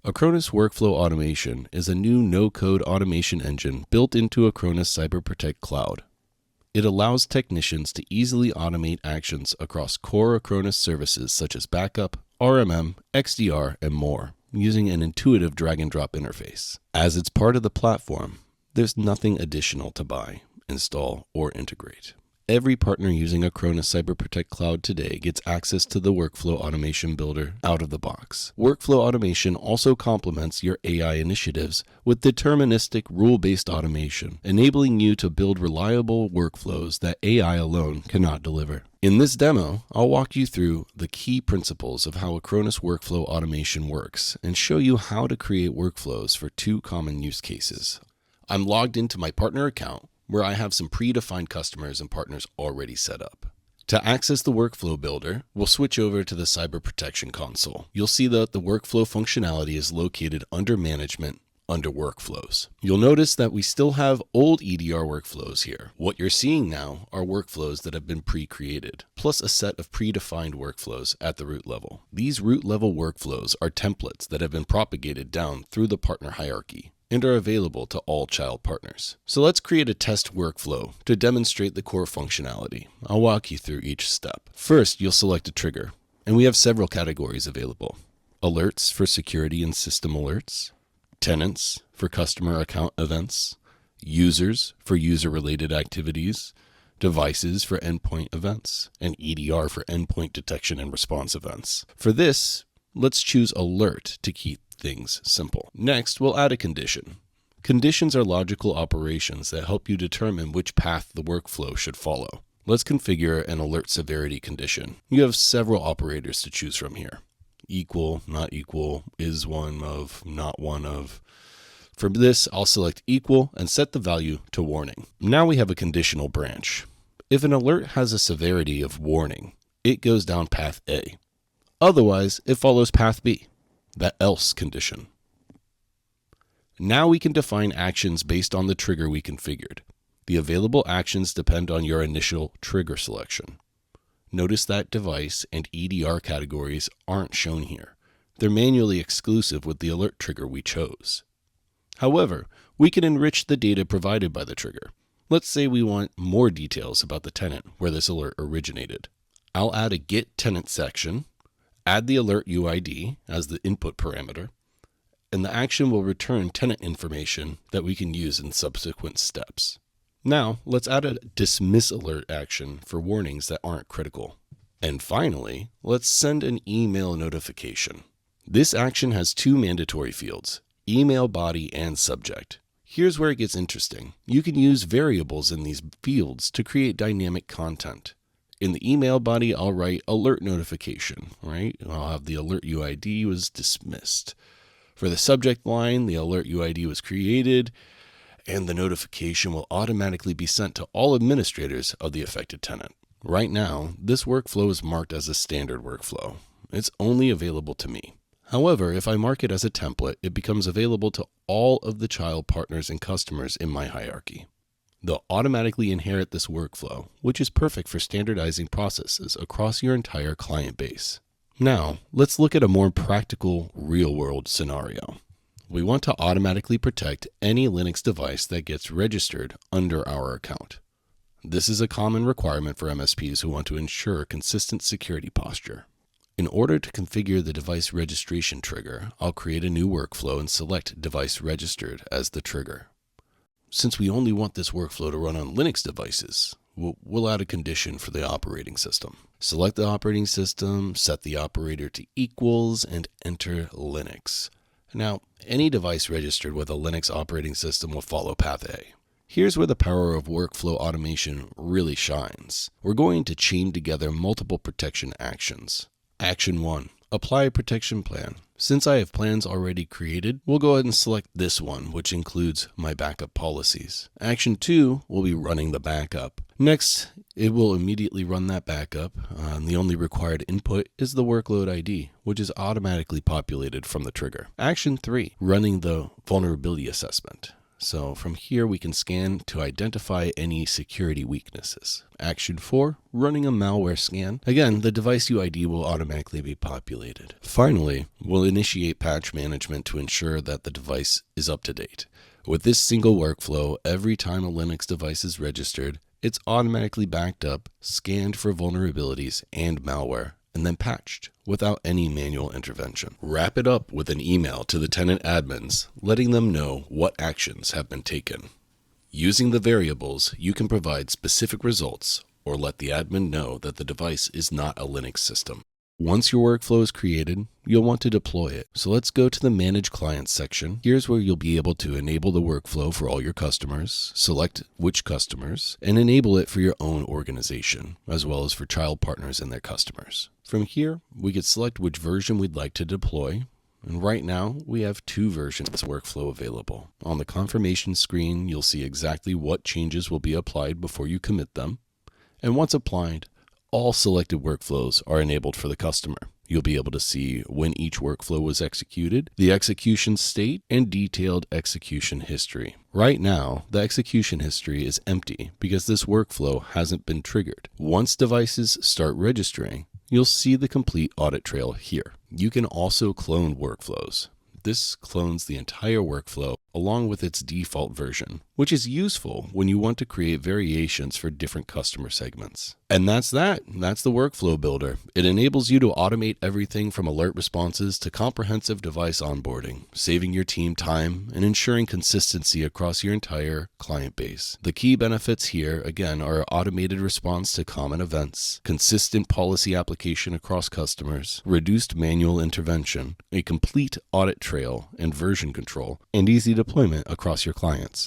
Acronis Workflow Automation is a new no-code automation engine built into Acronis Cyber Protect Cloud. It allows technicians to easily automate actions across core Acronis services such as backup, RMM, XDR, and more, using an intuitive drag-and-drop interface. As it's part of the platform, there's nothing additional to buy, install, or integrate. Every partner using Acronis Cyber Protect Cloud today gets access to the Workflow Automation Builder out of the box. Workflow Automation also complements your AI initiatives with deterministic rule-based automation, enabling you to build reliable workflows that AI alone cannot deliver. In this demo, I'll walk you through the key principles of how Acronis Workflow Automation works and show you how to create workflows for two common use cases. I'm logged into my partner account, where I have some predefined customers and partners already set up. To access the Workflow Builder, we'll switch over to the Cyber Protection console. You'll see that the workflow functionality is located under Management, under Workflows. You'll notice that we still have old EDR workflows here. What you're seeing now are workflows that have been pre-created, plus a set of predefined workflows at the root level. These root level workflows are templates that have been propagated down through the partner hierarchy and are available to all child partners. So let's create a test workflow to demonstrate the core functionality. I'll walk you through each step. First, you'll select a trigger, and we have several categories available. Alerts for security and system alerts, tenants for customer account events, users for user-related activities, devices for endpoint events, and EDR for endpoint detection and response events. For this, let's choose alert to keep things simple. Next, we'll add a condition. Conditions are logical operations that help you determine which path the workflow should follow. Let's configure an alert severity condition. You have several operators to choose from here. Equal, not equal, is one of, not one of. For this, I'll select equal and set the value to warning. Now we have a conditional branch. If an alert has a severity of warning, it goes down path A. Otherwise, it follows path B. That else condition. Now we can define actions based on the trigger we configured. The available actions depend on your initial trigger selection. Notice that device and EDR categories aren't shown here. They're manually exclusive with the alert trigger we chose. However, we can enrich the data provided by the trigger. Let's say we want more details about the tenant where this alert originated. I'll add a get tenant section, add the alert UID as the input parameter, and the action will return tenant information that we can use in subsequent steps. Now, let's add a dismiss alert action for warnings that aren't critical. And finally, let's send an email notification. This action has two mandatory fields, email body and subject. Here's where it gets interesting. You can use variables in these fields to create dynamic content. In the email body, I'll write alert notification, right? I'll have the alert UID was dismissed. For the subject line, the alert UID was created, and the notification will automatically be sent to all administrators of the affected tenant. Right now, this workflow is marked as a standard workflow. It's only available to me. However, if I mark it as a template, it becomes available to all of the child partners and customers in my hierarchy. They'll automatically inherit this workflow, which is perfect for standardizing processes across your entire client base. Now, let's look at a more practical, real-world scenario. We want to automatically protect any Linux device that gets registered under our account. This is a common requirement for MSPs who want to ensure consistent security posture. In order to configure the device registration trigger, I'll create a new workflow and select device registered as the trigger. Since we only want this workflow to run on Linux devices, we'll add a condition for the operating system. Select the operating system, set the operator to equals, and enter Linux. Now, any device registered with a Linux operating system will follow path A. Here's where the power of workflow automation really shines. We're going to chain together multiple protection actions. Action 1. Apply a protection plan. Since I have plans already created, we'll go ahead and select this one, which includes my backup policies. Action 2 will be running the backup. Next, it will immediately run that backup. The only required input is the workload ID, which is automatically populated from the trigger. Action 3, running the vulnerability assessment. So from here, we can scan to identify any security weaknesses. Action 4, running a malware scan. Again, the device UID will automatically be populated. Finally, we'll initiate patch management to ensure that the device is up to date. With this single workflow, every time a Linux device is registered, it's automatically backed up, scanned for vulnerabilities and malware, and then patched without any manual intervention. Wrap it up with an email to the tenant admins, letting them know what actions have been taken. Using the variables, you can provide specific results or let the admin know that the device is not a Linux system. Once your workflow is created, you'll want to deploy it. So let's go to the Manage Clients section. Here's where you'll be able to enable the workflow for all your customers, select which customers, and enable it for your own organization, as well as for child partners and their customers. From here, we could select which version we'd like to deploy. And right now, we have 2 versions of this workflow available. On the confirmation screen, you'll see exactly what changes will be applied before you commit them. And once applied, all selected workflows are enabled for the customer. You'll be able to see when each workflow was executed, the execution state, and detailed execution history. Right now, the execution history is empty because this workflow hasn't been triggered. Once devices start registering, you'll see the complete audit trail here. You can also clone workflows. This clones the entire workflow along with its default version, which is useful when you want to create variations for different customer segments. And that's that. That's the workflow builder. It enables you to automate everything from alert responses to comprehensive device onboarding, saving your team time and ensuring consistency across your entire client base. The key benefits here, again, are automated response to common events, consistent policy application across customers, reduced manual intervention, a complete audit trail and version control, and easy deployment across your clients.